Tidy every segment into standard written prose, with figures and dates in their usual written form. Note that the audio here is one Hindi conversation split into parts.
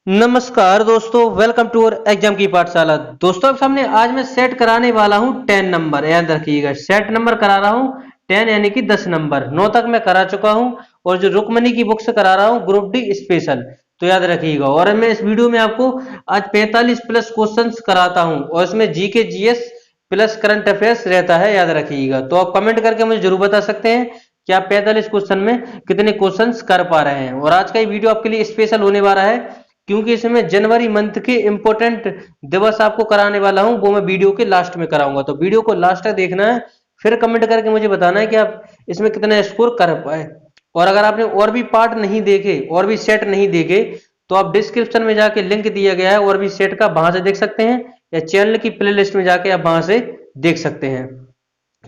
नमस्कार दोस्तों, वेलकम टू अवर एग्जाम की पाठशाला। दोस्तों आप सामने आज मैं सेट कराने वाला हूं 10 नंबर। याद रखिएगा, सेट नंबर करा रहा हूं 10 यानी कि 10 नंबर। 9 तक मैं करा चुका हूं और जो रुक्मणी की बुक से करा रहा हूं ग्रुप डी स्पेशल। तो याद रखिएगा, और मैं इस वीडियो में आपको आज 45 प्लस क्वेश्चंस कराता हूं और इसमें GK GS plus current affairs रहता है। याद रखिएगा, तो आप कमेंट करके मुझे जरूर बता सकते हैं कि आप 45 क्वेश्चन में कितने क्वेश्चंस कर पा रहे हैं। और आज का ये वीडियो आपके लिए स्पेशल होने वाला है क्योंकि इसमें जनवरी मंथ के इंपॉर्टेंट दिवस आपको कराने वाला हूं, वो मैं वीडियो के लास्ट में कराऊंगा। तो वीडियो को लास्ट तक देखना है, फिर कमेंट करके मुझे बताना है कि आप इसमें कितना स्कोर कर पाए। और अगर आपने और भी पार्ट नहीं देखे और भी सेट नहीं देखे तो आप डिस्क्रिप्शन में जाके लिंक दिया गया है और भी सेट का, वहां से देख सकते हैं, या चैनल की प्लेलिस्ट में जाके आप वहां से देख सकते हैं।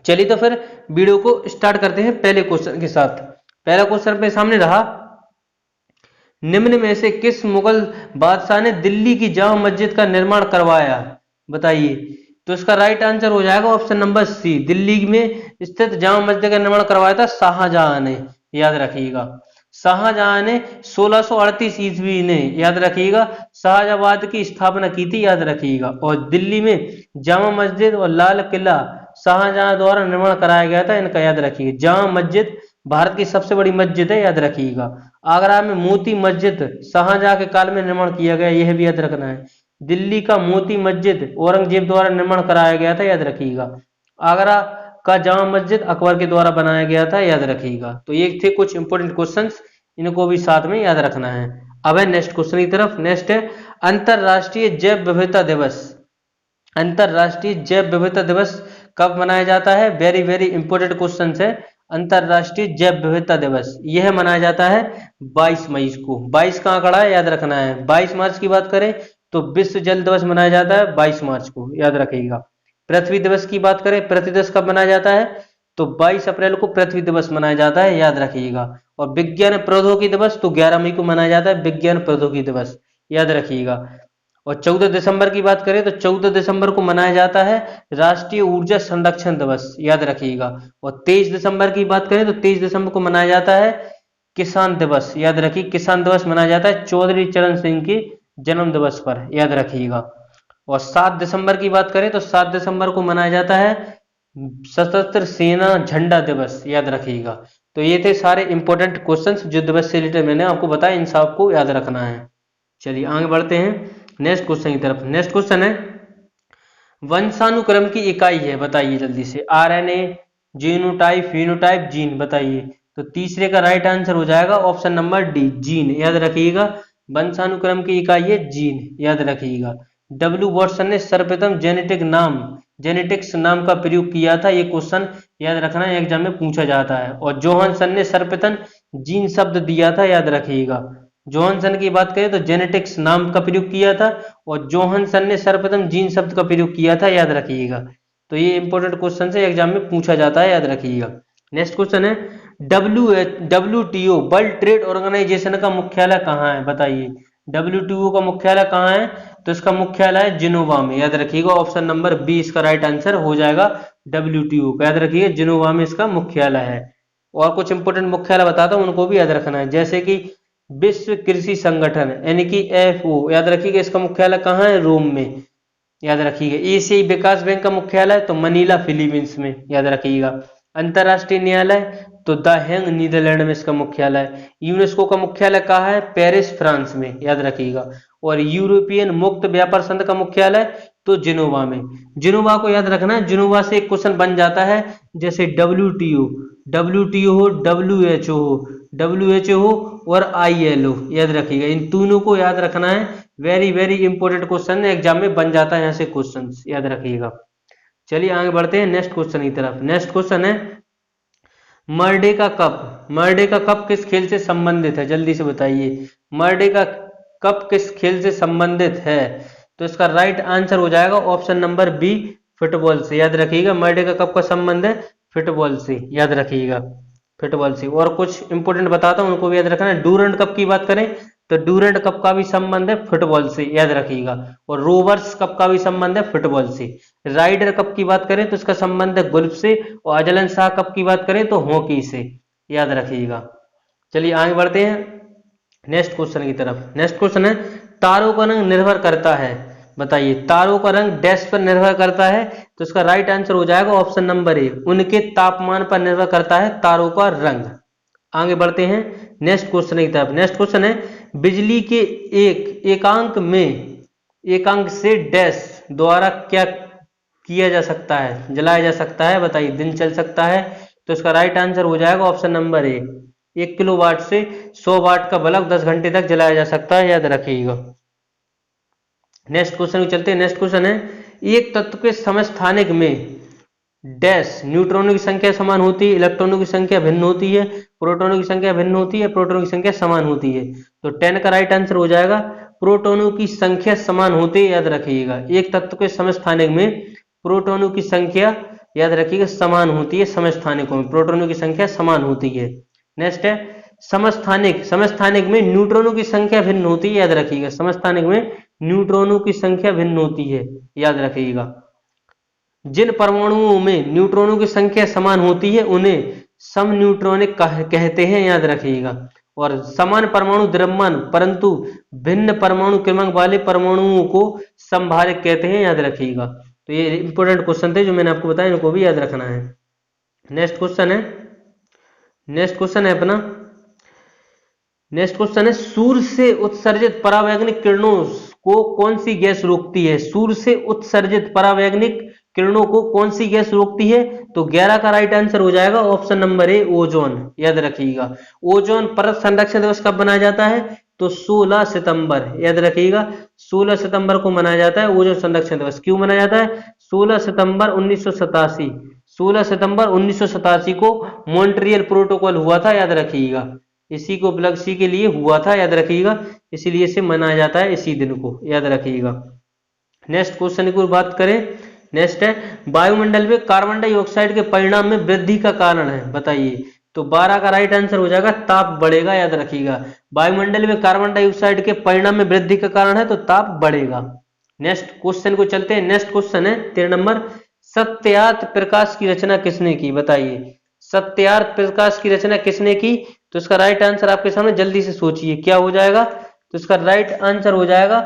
चलिए तो फिर वीडियो को स्टार्ट करते हैं पहले क्वेश्चन के साथ। पहला क्वेश्चन पे सामने रहा, निम्न में से किस मुगल बादशाह ने दिल्ली की जामा मस्जिद का निर्माण करवाया? बताइए। तो इसका राइट आंसर हो जाएगा ऑप्शन नंबर सी, दिल्ली में स्थित जामा मस्जिद का निर्माण करवाया था शाहजहां ने। याद रखिएगा, शाहजहां ने 1638 ईस्वी ने, याद रखिएगा, शाहजहाबाद की स्थापना की थी। याद रखिएगा, और दिल्ली में जामा मस्जिद और लाल किला शाहजहां द्वारा निर्माण कराया गया था इनका। याद रखिएगा, जामा मस्जिद भारत की सबसे बड़ी मस्जिद है। याद रखिएगा, आगरा में मोती मस्जिद शाहजहां के काल में निर्माण किया गया, यह भी याद रखना है। दिल्ली का मोती मस्जिद औरंगजेब द्वारा निर्माण कराया गया था। याद रखिएगा, आगरा का जामा मस्जिद अकबर के द्वारा बनाया गया था। याद रखिएगा, तो ये थे कुछ इंपोर्टेंट क्वेश्चंस, इनको भी साथ में याद रखना है। अब है नेक्स्ट क्वेश्चन की तरफ। नेक्स्ट है अंतरराष्ट्रीय जैव विविधता दिवस। अंतरराष्ट्रीय जैव विविधता दिवस कब मनाया जाता है? वेरी वेरी इंपोर्टेंट क्वेश्चन है। अंतरराष्ट्रीय जैव विविधता दिवस यह मनाया जाता है 22 मई को। 22 का आंकड़ा है, याद रखना है। 22 मार्च की बात करें तो विश्व जल दिवस मनाया जाता है 22 मार्च को। याद रखिएगा, पृथ्वी दिवस की बात करें, पृथ्वी दिवस कब मनाया जाता है? तो 22 अप्रैल को पृथ्वी दिवस मनाया जाता है। याद रखिएगा, और विज्ञान प्रौद्योगिकी दिवस तो 11 मई को मनाया जाता है, विज्ञान प्रौद्योगिकी दिवस। याद रखिएगा, और 14 दिसंबर की बात करें तो 14 दिसंबर को मनाया जाता है राष्ट्रीय ऊर्जा संरक्षण दिवस। याद रखिएगा, और 23 दिसंबर की बात करें तो 23 दिसंबर को मनाया जाता है किसान दिवस। याद रखिए, किसान दिवस मनाया जाता है चौधरी चरण सिंह के जन्म दिवस पर। याद रखिएगा, और 7 दिसंबर की बात करें तो 7 दिसंबर को मनाया जाता है सशस्त्र सेना झंडा दिवस। याद रखिएगा, तो ये थे सारे इंपॉर्टेंट क्वेश्चंस जो दिवस से रिलेटेड मैंने आपको बताया, इन सबको याद रखना है। चलिए आगे बढ़ते हैं नेक्स्ट क्वेश्चन की तरफ। नेक्स्ट क्वेश्चन है, वंशानुक्रम की इकाई है, बताइए जल्दी से। आरएनए, जीनोटाइप, फिनोटाइप, जीन, बताइए। तो तीसरे का राइट आंसर हो जाएगा ऑप्शन नंबर डी, जीन। याद रखिएगा, वंशानुक्रम की इकाई है जीन। याद रखिएगा, डब्ल्यू वॉटसन ने सर्वप्रथम जेनेटिक्स नाम का प्रयोग किया था। ये क्वेश्चन याद रखना है, एग्जाम में पूछा जाता है। और जोहानसन ने सर्वप्रथम जीन शब्द दिया था। याद रखिएगा, जोहानसन की बात करें तो जेनेटिक्स नाम का प्रयोग किया था, और जोहानसन ने सर्वप्रथम जीन शब्द का प्रयोग किया था। याद रखिएगा, तो ये इंपॉर्टेंट क्वेश्चन है, एग्जाम में पूछा जाता है। याद रखिएगा, नेक्स्ट क्वेश्चन है, डब्ल्यूटीओ वर्ल्ड ट्रेड ऑर्गेनाइजेशन का मुख्यालय कहाँ है? बताइए। डब्ल्यूटीओ का मुख्यालय कहाँ है? तो इसका मुख्यालय है जिनोवा में। याद रखिएगा, ऑप्शन नंबर बी इसका राइट आंसर हो जाएगा डब्ल्यूटीओ का। याद रखिए, जिनोवा में इसका मुख्यालय है। और कुछ इंपोर्टेंट मुख्यालय बताता हूँ, उनको भी याद रखना है, जैसे कि विश्व कृषि संगठन यानी कि एफओ। याद रखिएगा, इसका मुख्यालय कहाँ है? रोम में। याद रखिएगा, एशियाई विकास बैंक का मुख्यालय तो मनीला फिलीपींस में। याद रखिएगा, अंतरराष्ट्रीय न्यायालय तो द हेग नीदरलैंड में इसका मुख्यालय। यूनेस्को का मुख्यालय कहाँ है? पेरिस फ्रांस में। याद रखिएगा, और यूरोपियन मुक्त व्यापार संघ का मुख्यालय तो जिनोवा में। जिनोवा को याद रखना है, जिनोवा से एक क्वेश्चन बन जाता है, जैसे डब्ल्यूटीओ हो, डब्ल्यूएचओ और आईएलओ। याद रखिएगा, इन तीनों को याद रखना है, वेरी वेरी इंपॉर्टेंट क्वेश्चन है, एग्जाम में बन जाता है यहाँ से क्वेश्चन। याद रखिएगा, चलिए आगे बढ़ते हैं नेक्स्ट क्वेश्चन की तरफ। नेक्स्ट क्वेश्चन है, मर्डे का कप किस खेल से संबंधित है? जल्दी से बताइए, मर्डे का कप किस खेल से संबंधित है? तो इसका राइट आंसर हो जाएगा ऑप्शन नंबर बी, फुटबॉल से। याद रखिएगा, मर्डे का कप का संबंध है फुटबॉल से। याद रखिएगा, फुटबॉल से। और कुछ इंपोर्टेंट बताता हूँ, उनको भी याद रखना है। डूरंड कप की बात करें तो डूरंड कप का भी संबंध है फुटबॉल से। याद रखिएगा, और रोवर्स कप का भी संबंध है फुटबॉल से। राइडर कप की बात करें तो इसका संबंध है गोल्फ से, और अजलन शाह कप की बात करें तो हॉकी से। याद रखिएगा, चलिए आगे बढ़ते हैं नेक्स्ट क्वेश्चन की तरफ। नेक्स्ट क्वेश्चन है, तारों का रंग निर्भर करता है? बताइए, तारों का रंग डैश पर निर्भर करता है, तो इसका राइट आंसर हो जाएगा ऑप्शन नंबर ए, उनके तापमान पर निर्भर करता है तारों का रंग। आगे बढ़ते हैं नेक्स्ट क्वेश्चन की तरफ। नेक्स्ट क्वेश्चन है, बिजली के एकांक से डैश द्वारा क्या किया जा सकता है, जलाया जा सकता है? बताइए, दिन चल सकता है, तो इसका राइट आंसर हो जाएगा ऑप्शन नंबर ए, 1 किलोवाट से 100 वाट का बल्ब 10 घंटे तक जलाया जा सकता है, याद रखिएगा। नेक्स्ट क्वेश्चन चलते हैं। नेक्स्ट क्वेश्चन है, एक तत्व के समस्थानिक में डैश न्यूट्रॉनों की संख्या समान होती है, इलेक्ट्रॉनों की संख्या भिन्न होती है, प्रोटॉनों की संख्या भिन्न होती है, प्रोटॉनों की संख्या समान होती है। तो 10 का राइट आंसर हो जाएगा प्रोटॉनों की संख्या समान होती है, याद रखिएगा। एक तत्व के समस्थानिक में प्रोटॉनों की संख्या, याद रखिएगा, समान होती है। समस्थानिकों में प्रोटॉनों की संख्या समान होती है। नेक्स्ट है समस्थानिक में न्यूट्रॉनों की संख्या भिन्न होती है, याद रखिएगा। समस्थानिक में न्यूट्रॉनों की संख्या भिन्न होती है, याद रखिएगा। जिन परमाणुओं में न्यूट्रॉनों की संख्या समान होती है उन्हें समन्यूट्रॉनिक कहते हैं, याद रखिएगा। और समान परमाणु द्रव्यमान परंतु भिन्न परमाणु क्रमांक वाले परमाणुओं को समभाजक कहते हैं, याद रखिएगा। तो ये इंपॉर्टेंट क्वेश्चन थे जो मैंने आपको बताया, इनको भी याद रखना है। नेक्स्ट क्वेश्चन है अपना, नेक्स्ट क्वेश्चन है, सूर्य से उत्सर्जित परावैंगनिक किरणों को कौन सी गैस रोकती है? सूर्य से उत्सर्जित परावैंगनिक किरणों को कौन सी गैस रोकती है? तो 11 का राइट आंसर हो जाएगा ऑप्शन नंबर ए, ओजोन, याद रखिएगा। ओजोन परत संरक्षण दिवस कब मनाया जाता है? तो 16 सितंबर, याद रखिएगा। 16 सितंबर को मनाया जाता है ओजोन संरक्षण दिवस। क्यों मनाया जाता है? 16 सितंबर 1987, 16 सितंबर 1987 को मॉन्ट्रियल प्रोटोकॉल हुआ था, याद रखिएगा। इसी को उपलक्ष्य के लिए हुआ था, याद रखिएगा, इसीलिए इसे मनाया जाता है इसी दिन को, याद रखिएगा। नेक्स्ट क्वेश्चन की बात करें। नेक्स्ट है, वायुमंडल में कार्बन डाइऑक्साइड के परिणाम में वृद्धि का कारण है, बताइए। तो 12 का राइट आंसर हो जाएगा ताप बढ़ेगा, याद रखिएगा। वायुमंडल में कार्बन डाइऑक्साइड के परिणाम में वृद्धि का कारण है तो ताप बढ़ेगा। नेक्स्ट क्वेश्चन को चलते हैं। नेक्स्ट क्वेश्चन है 13 नंबर, सत्यार्थ प्रकाश की रचना किसने की? बताइए, सत्यार्थ प्रकाश की रचना किसने की? तो इसका राइट आंसर आपके सामने, जल्दी से सोचिए क्या हो जाएगा। तो इसका राइट आंसर हो जाएगा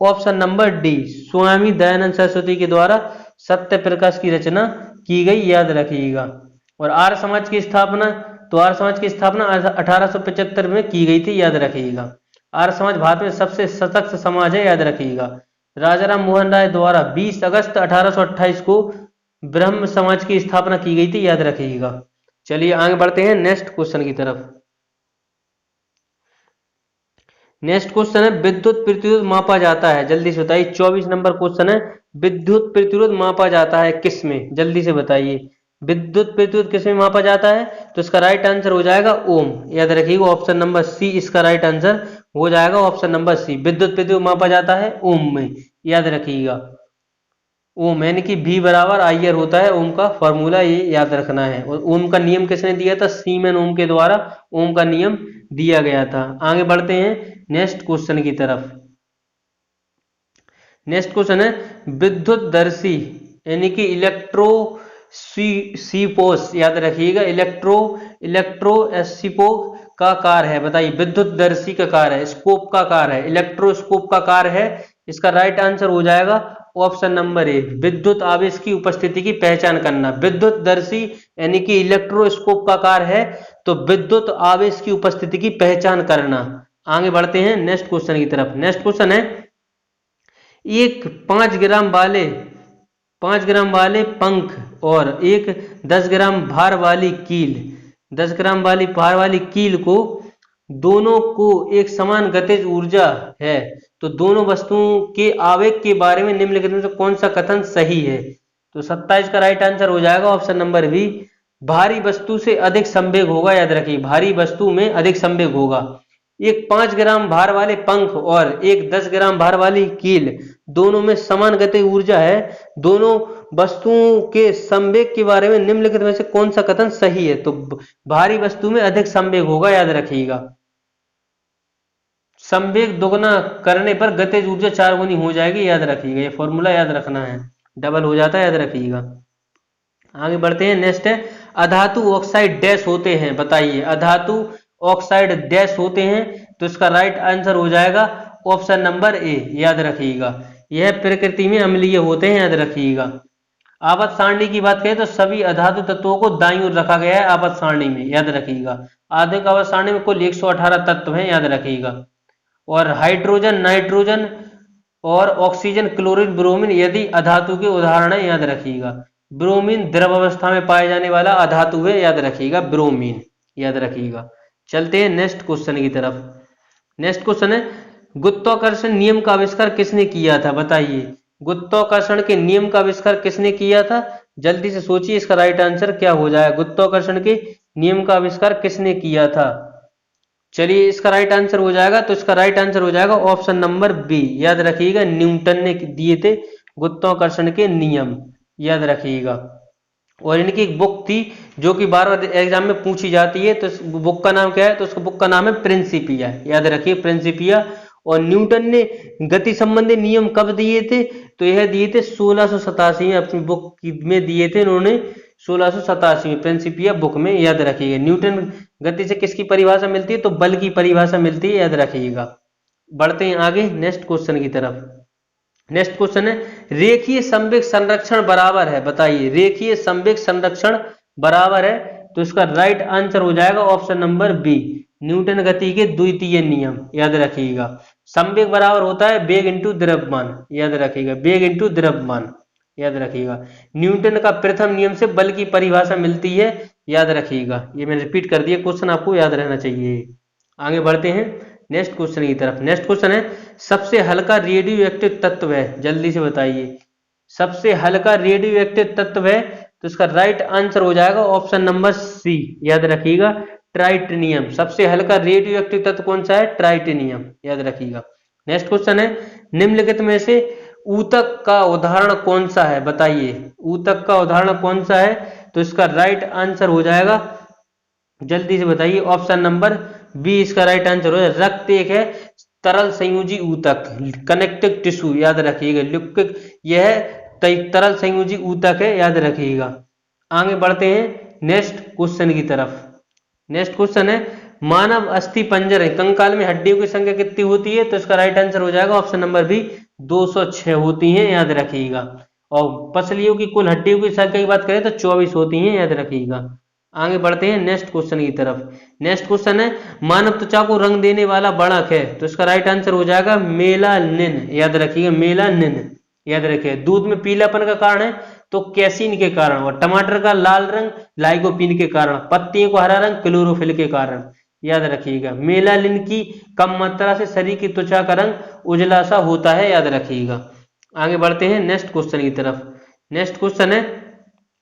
option number D, Swami Dayanand Saraswati के द्वारा सत्य प्रकाश की रचना की गई, याद रखिएगा। और आर्य समाज की स्थापना, तो आर्य समाज की स्थापना 1875 में की गई थी, याद रखिएगा। आर्य समाज भारत में सबसे सशक्त समाज है, याद रखिएगा। राजाराम मोहन राय द्वारा 20 अगस्त 1828 को ब्रह्म समाज की स्थापना की गई थी, याद रखिएगा। चलिए आगे बढ़ते हैं नेक्स्ट क्वेश्चन की तरफ। नेक्स्ट क्वेश्चन है, विद्युत प्रतिरोध मापा जाता है, जल्दी से बताइए। 24 नंबर क्वेश्चन है, विद्युत प्रतिरोध मापा जाता है किस में? जल्दी से बताइए, विद्युत प्रतिरोध किस में मापा जाता है? तो इसका राइट आंसर हो जाएगा ओम, याद रखिएगा। ऑप्शन नंबर सी इसका राइट आंसर हो जाएगा, ऑप्शन नंबर सी, विद्युत प्रतिरोध मापा जाता है ओम में, याद रखिएगा। ओम यानी कि V बराबर IR होता है, ओम का फॉर्मूला ये याद रखना है। और ओम का नियम किसने दिया था? सीमेन ओम के द्वारा ओम का नियम दिया गया था। आगे बढ़ते हैं नेक्स्ट क्वेश्चन की तरफ। नेक्स्ट क्वेश्चन है, विद्युतदर्शी यानी कि इलेक्ट्रोस्कोप, याद रखिएगा। इलेक्ट्रोस्कोप का कार्य है, बताइए। विद्युतदर्शी का कार्य है, स्कोप का कार्य है, इलेक्ट्रोस्कोप का कार्य है। इसका राइट आंसर हो जाएगा ऑप्शन नंबर ए, विद्युत आवेश की उपस्थिति की पहचान करना। विद्युतदर्शी यानी कि इलेक्ट्रोस्कोप का कार्य है तो विद्युत आवेश की उपस्थिति की पहचान करना। आगे बढ़ते हैं नेक्स्ट क्वेश्चन की तरफ। नेक्स्ट क्वेश्चन है, एक 5 ग्राम वाले पंख और एक 10 ग्राम भार वाली कील, 10 ग्राम वाली भार वाली कील को दोनों को एक समान गतिज ऊर्जा है तो दोनों वस्तुओं के आवेग के बारे में निम्नलिखित में से कौन सा कथन सही है? तो 27 का राइट आंसर हो जाएगा ऑप्शन नंबर बी, भारी वस्तु से अधिक संवेग होगा, याद रखिए। भारी वस्तु में अधिक संवेग होगा। एक 5 ग्राम भार वाले पंख और एक 10 ग्राम भार वाली कील दोनों में समान गतिज ऊर्जा है, दोनों वस्तुओं के संवेग के बारे में निम्नलिखित में से कौन सा कथन सही है? तो भारी वस्तु में अधिक संवेग होगा, याद रखिएगा। संवेग दोगुना करने पर गतिज ऊर्जा 4 गुनी हो जाएगी, याद रखिएगा। ये फॉर्मूला याद रखना है, डबल हो जाता है, याद रखिएगा। आगे बढ़ते हैं। नेक्स्ट है, अधातु ऑक्साइड डैश होते हैं, बताइए। अधातु ऑक्साइड डैश होते हैं तो इसका राइट आंसर हो जाएगा ऑप्शन नंबर ए, याद रखिएगा। यह प्रकृति में अम्लीय होते हैं, याद रखिएगा। आपद सारणी की बात करें तो सभी अधातु तत्वों को दाईं ओर रखा गया है आपद सारणी में, याद रखिएगा। आधुनिक आपद सारणी में कुल 118 तत्व हैं, याद रखिएगा। और हाइड्रोजन, नाइट्रोजन और ऑक्सीजन, क्लोरीन, ब्रोमीन यदि अधातु के उदाहरण है, याद रखिएगा। ब्रोमीन द्रव अवस्था में पाए जाने वाला अधातु है, याद रखिएगा, ब्रोमीन, याद रखिएगा। चलते हैं नेक्स्ट क्वेश्चन की तरफ। नेक्स्ट क्वेश्चन है, गुरुत्वाकर्षण नियम का आविष्कार किसने किया था, बताइए। गुरुत्वाकर्षण के नियम का आविष्कार किसने किया था, जल्दी से सोचिए, इसका राइट आंसर क्या हो जाएगा। गुरुत्वाकर्षण के नियम का आविष्कार किसने किया था। चलिए, इसका राइट आंसर हो जाएगा, तो इसका राइट आंसर हो जाएगा ऑप्शन नंबर बी, याद रखिएगा। न्यूटन ने दिए थे गुरुत्वाकर्षण के नियम, याद रखिएगा। और इनकी एक बुक थी जो कि बार बार एग्जाम में पूछी जाती है, तो इस बुक का नाम क्या है, तो उस बुक का नाम है प्रिंसिपिया, याद रखिए, प्रिंसिपिया। और न्यूटन ने गति संबंधी नियम कब दिए थे, तो यह दिए थे 1687 में, अपनी बुक में दिए थे इन्होंने 1687 में, प्रिंसिपिया बुक में, याद रखिएगा। न्यूटन गति से किसकी परिभाषा मिलती है, तो बल की परिभाषा मिलती है, याद रखिएगा। बढ़ते हैं आगे नेक्स्ट क्वेश्चन की तरफ। नेक्स्ट क्वेश्चन है, रेखीय संवेग संरक्षण बराबर है, बताइए। रेखीय संवेग संरक्षण बराबर है, तो इसका राइट आंसर हो जाएगा ऑप्शन नंबर बी, न्यूटन गति के द्वितीय नियम, याद रखिएगा। संवेग बराबर होता है वेग इंटू द्रव्यमान, याद रखिएगा, वेग इंटू द्रव्यमान, याद रखिएगा। न्यूटन का प्रथम नियम से बल की परिभाषा मिलती है, याद रखिएगा। ये मैंने रिपीट कर दिया, क्वेश्चन आपको याद रहना चाहिए। आगे बढ़ते हैं नेक्स्ट क्वेश्चन की तरफ। नेक्स्ट क्वेश्चन है, सबसे हल्का रेडियो एक्टिव तत्व है, जल्दी से बताइए। सबसे हल्का रेडियो एक्टिव तत्व है, तो इसका राइट आंसर हो जाएगा ऑप्शन नंबर सी, याद रखिएगा, ट्राइटेनियम। सबसे हल्का रेडियो एक्टिव तत्व कौन सा है, ट्राइटेनियम, याद रखिएगा। नेक्स्ट क्वेश्चन है, निम्नलिखित में से ऊतक का उदाहरण कौन सा है, बताइए। ऊतक का उदाहरण कौन सा है, तो इसका राइट आंसर हो जाएगा, जल्दी से बताइए, ऑप्शन नंबर बी इसका राइट आंसर हो जाएगा। रक्त एक है तरल संयोजी ऊतक, कनेक्टिव टिश्यू, याद रखिएगा, लिक्विड, यह तरल संयोजी ऊतक है, याद रखिएगा। आगे बढ़ते हैं नेक्स्ट क्वेश्चन की तरफ। नेक्स्ट क्वेश्चन है, मानव अस्थि पंजर है, कंकाल में हड्डियों की संख्या कितनी होती है, तो इसका राइट आंसर हो जाएगा ऑप्शन नंबर बी, 206 होती हैं, याद रखिएगा। और पसलियों की कुल हड्डियों की संख्या की बात करें तो 24 होती हैं, याद रखिएगा। आगे बढ़ते हैं नेक्स्ट क्वेश्चन की तरफ। नेक्स्ट क्वेश्चन है, मानव त्वचा को रंग देने वाला बढ़क है, तो इसका राइट आंसर हो जाएगा मेलानिन, याद रखिएगा, मेलानिन, याद रखिए। दूध में पीलापन का कारण है तो कैसीन के कारण, और टमाटर का लाल रंग लाइकोपीन के कारण, पत्तियों को हरा रंग क्लोरोफिल के कारण, याद रखिएगा। मेलानिन की कम मात्रा से शरीर की त्वचा का रंग उजला सा होता है, याद रखिएगा। आगे बढ़ते हैं नेक्स्ट क्वेश्चन की तरफ। नेक्स्ट क्वेश्चन है,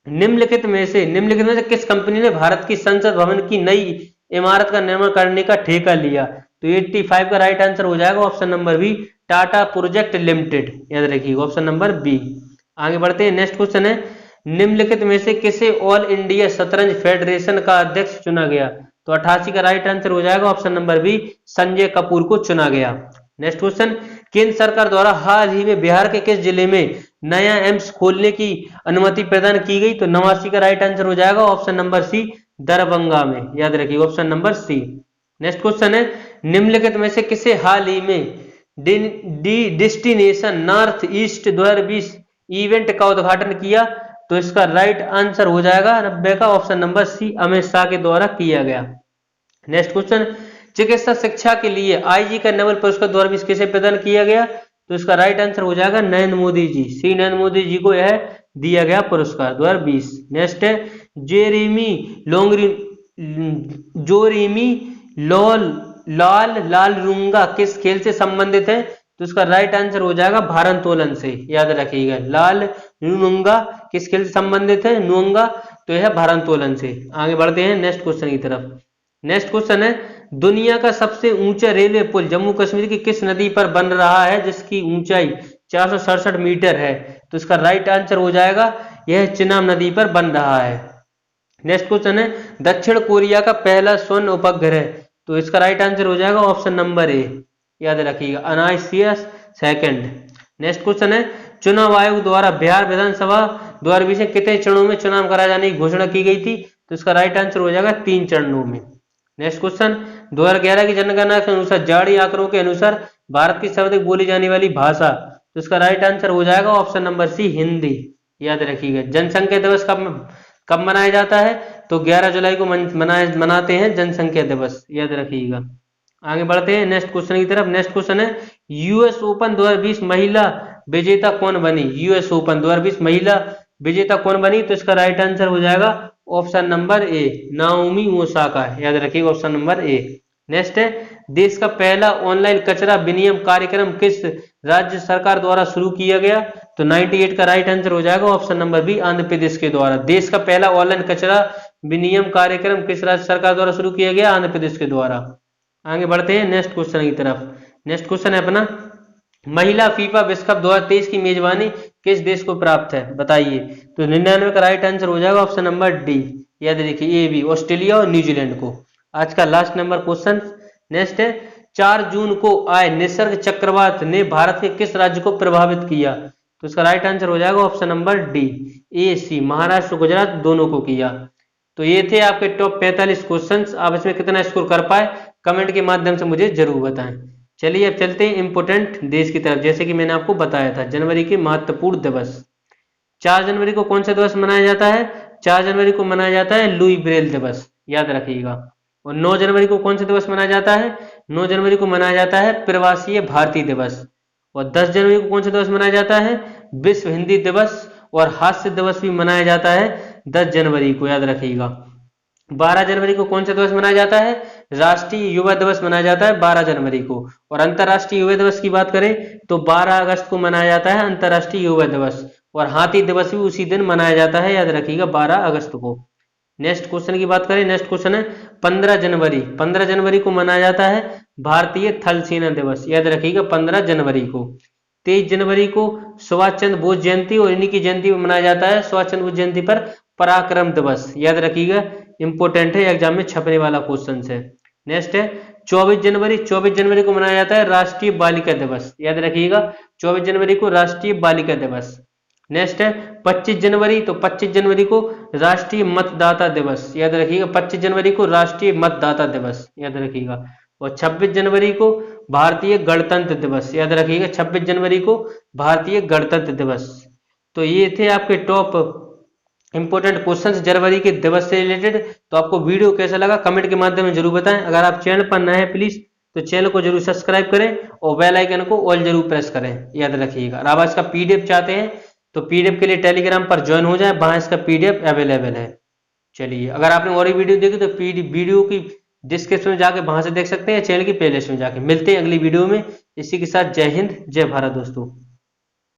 निम्नलिखित में से किस कंपनी ने भारत की संसद भवन की नई इमारत का निर्माण करने का ठेका लिया, तो 85 का राइट आंसर हो जाएगा option number B, Tata project limited, याद रखिएगा, ऑप्शन नंबर बी। आगे बढ़ते हैं नेक्स्ट क्वेश्चन है, निम्नलिखित में से किसे ऑल इंडिया शतरंज फेडरेशन का अध्यक्ष चुना गया, तो 88 का राइट आंसर हो जाएगा option number B, Sanjay Kapoor को चुना गया। नेक्स्ट क्वेश्चन, केंद्र सरकार द्वारा हाल ही में बिहार के किस जिले में नया एम्स खोलने की अनुमति प्रदान की गई, तो 89 का राइट आंसर हो जाएगा ऑप्शन नंबर सी, दरभंगा में, याद रखिए, option number C. Next question है, निम्नलिखित में से किसे हाल ही में डेस्टिनेशन नॉर्थ ईस्ट 2020 इवेंट का उद्घाटन किया, तो इसका राइट आंसर हो जाएगा 90 का option number C, Amit Shah के द्वारा किया गया। नेक्स्ट क्वेश्चन, चिकित्सा शिक्षा के लिए आईजी का नोबेल पुरस्कार 2020 किसे प्रदान किया गया, तो इसका राइट आंसर हो जाएगा नरेंद्र मोदी जी, सी नरेंद्र मोदी जी को यह दिया गया पुरस्कार 2020। नेक्स्ट है, जोरेमी लालरुंगा किस खेल से संबंधित है, तो इसका राइट आंसर हो जाएगा भारोत्तोलन से, याद रखिएगा। लालरुंगा किस खेल से संबंधित है, नुंगा, तो यह भारोत्तोलन से। आगे बढ़ते हैं नेक्स्ट क्वेश्चन की तरफ। नेक्स्ट क्वेश्चन है, दुनिया का सबसे ऊंचा रेलवे पुल जम्मू कश्मीर की किस नदी पर बन रहा है, जिसकी ऊंचाई 467 मीटर है, तो इसका राइट आंसर हो जाएगा यह चिनाब नदी पर बन रहा है। नेक्स्ट क्वेश्चन है, दक्षिण कोरिया का पहला स्वर्ण उपग्रह, तो इसका राइट आंसर हो जाएगा ऑप्शन नंबर ए, याद रखिएगा, अनाइसियस सेकंड। नेक्स्ट क्वेश्चन है, चुनाव आयोग द्वारा बिहार विधानसभा 2020 में कितने चरणों में चुनाव कराए जाने की घोषणा की गई थी, तो इसका राइट आंसर हो जाएगा 3 चरणों में। नेक्स्ट क्वेश्चन, 2011 की जनगणना के अनुसार जारी आंकड़ों के अनुसार भारत की सर्वाधिक बोली जाने वाली भाषा, तो इसका राइट आंसर हो जाएगा ऑप्शन नंबर सी, हिंदी। याद रखिएगा। जनसंख्या दिवस कब कब मनाया जाता है? तो 11 जुलाई को मनाते हैं जनसंख्या दिवस। याद रखिएगा। आगे बढ़ते हैं नेक्स्ट क्वेश्चन की तरफ। नेक्स्ट क्वेश्चन है, यूएस ओपन 2020 महिला विजेता कौन बनी? यूएस ओपन 2020 महिला विजेता कौन बनी? तो इसका राइट आंसर हो जाएगा option number A, Naomi Osaka. याद रखिएगा ऑप्शन नंबर ए। नेक्स्ट है, देश का पहला ऑनलाइन कचरा विनियम कार्यक्रम किस राज्य सरकार द्वारा शुरू किया गया? तो 98 का राइट आंसर हो जाएगा option number B, Andhra Pradesh के द्वारा। देश का पहला ऑनलाइन कचरा विनियम कार्यक्रम किस राज्य सरकार द्वारा शुरू किया गया? आंध्र प्रदेश के द्वारा। आगे बढ़ते हैं नेक्स्ट क्वेश्चन की तरफ। नेक्स्ट क्वेश्चन है अपना, महिला फीफा विश्व कप 2023 की मेजबानी किस देश को प्राप्त है? बताइए। तो 99 का राइट आंसर हो जाएगा ऑप्शन नंबर डी। याद रखिए, ए बी, ऑस्ट्रेलिया और न्यूजीलैंड को। आज का लास्ट नंबर क्वेश्चन। नेक्स्ट है, 4 जून को आए निसर्ग चक्रवात ने भारत के किस राज्य को प्रभावित किया? तो इसका राइट आंसर हो जाएगा ऑप्शन नंबर डी, ए सी, महाराष्ट्र गुजरात दोनों को किया। तो ये थे आपके टॉप 45 क्वेश्चंस। आप इसमें कितना स्कोर कर पाए कमेंट के माध्यम से मुझे जरूर बताएं। चलिए अब चलते हैं इंपोर्टेंट देश की तरफ। जैसे कि मैंने आपको बताया था, जनवरी के महत्वपूर्ण दिवस। 4 जनवरी को कौन सा दिवस मनाया जाता है? 4 जनवरी को मनाया जाता है लुई ब्रेल दिवस। याद रखिएगा। और 9 जनवरी को कौन सा दिवस मनाया जाता है? 9 जनवरी को मनाया जाता है प्रवासीय भारतीय दिवस। और 10 जनवरी को कौन सा दिवस मनाया जाता है? विश्व हिंदी दिवस। और हास्य दिवस भी मनाया जाता है 10 जनवरी को। याद रखिएगा। 12 जनवरी को कौन सा दिवस मनाया जाता है? राष्ट्रीय युवा दिवस मनाया जाता है 12 जनवरी को। और अंतर्राष्ट्रीय युवा दिवस की बात करें तो 12 अगस्त को मनाया जाता है अंतर्राष्ट्रीय युवा दिवस। और हाथी दिवस भी उसी दिन मनाया जाता है। याद रखिएगा 12 अगस्त को। नेक्स्ट क्वेश्चन की बात करें। नेक्स्ट क्वेश्चन है 15 जनवरी। 15 जनवरी को मनाया जाता है भारतीय थल सेना दिवस। याद रखिएगा 15 जनवरी को। 23 जनवरी को सुभाष चंद्र बोस जयंती और इन्हीं की जयंती मनाया जाता है सुभाष चंद्र बोस जयंती पर पराक्रम दिवस। याद रखिएगा, इंपोर्टेंट है, एग्जाम में छपने वाला क्वेश्चन है। नेक्स्ट है 24 जनवरी। 24 जनवरी को मनाया जाता है राष्ट्रीय बालिका दिवस। याद रखिएगा 24 जनवरी को राष्ट्रीय बालिका दिवस। नेक्स्ट है 25 जनवरी। तो 25 जनवरी को राष्ट्रीय मतदाता दिवस। याद रखिएगा 25 जनवरी को राष्ट्रीय मतदाता दिवस। याद रखिएगा। और 26 जनवरी को भारतीय गणतंत्र दिवस। याद रखिएगा 26 जनवरी को भारतीय गणतंत्र दिवस। तो ये थे आपके टॉप इंपोर्टेंट क्वेश्चंस जनवरी के दिवस से रिलेटेड। तो आपको वीडियो कैसा लगा कमेंट के माध्यम में जरूर बताएं। अगर आप चैनल पर नए हैं प्लीज तो चैनल को जरूर सब्सक्राइब करें और बेल आइकन को ऑल जरूर प्रेस करें। याद रखिएगा। और आप इसका पीडीएफ चाहते हैं तो पीडीएफ के लिए टेलीग्राम पर ज्वाइन हो जाए, वहां इसका पीडीएफ अवेलेबल है। चलिए, अगर आपने और वीडियो देखी तो वीडियो की डिस्क्रिप्शन में जाके वहां से देख सकते हैं, चैनल की प्लेलिस्ट में जाके। मिलते हैं अगली वीडियो में। इसी के साथ जय हिंद, जय भारत दोस्तों।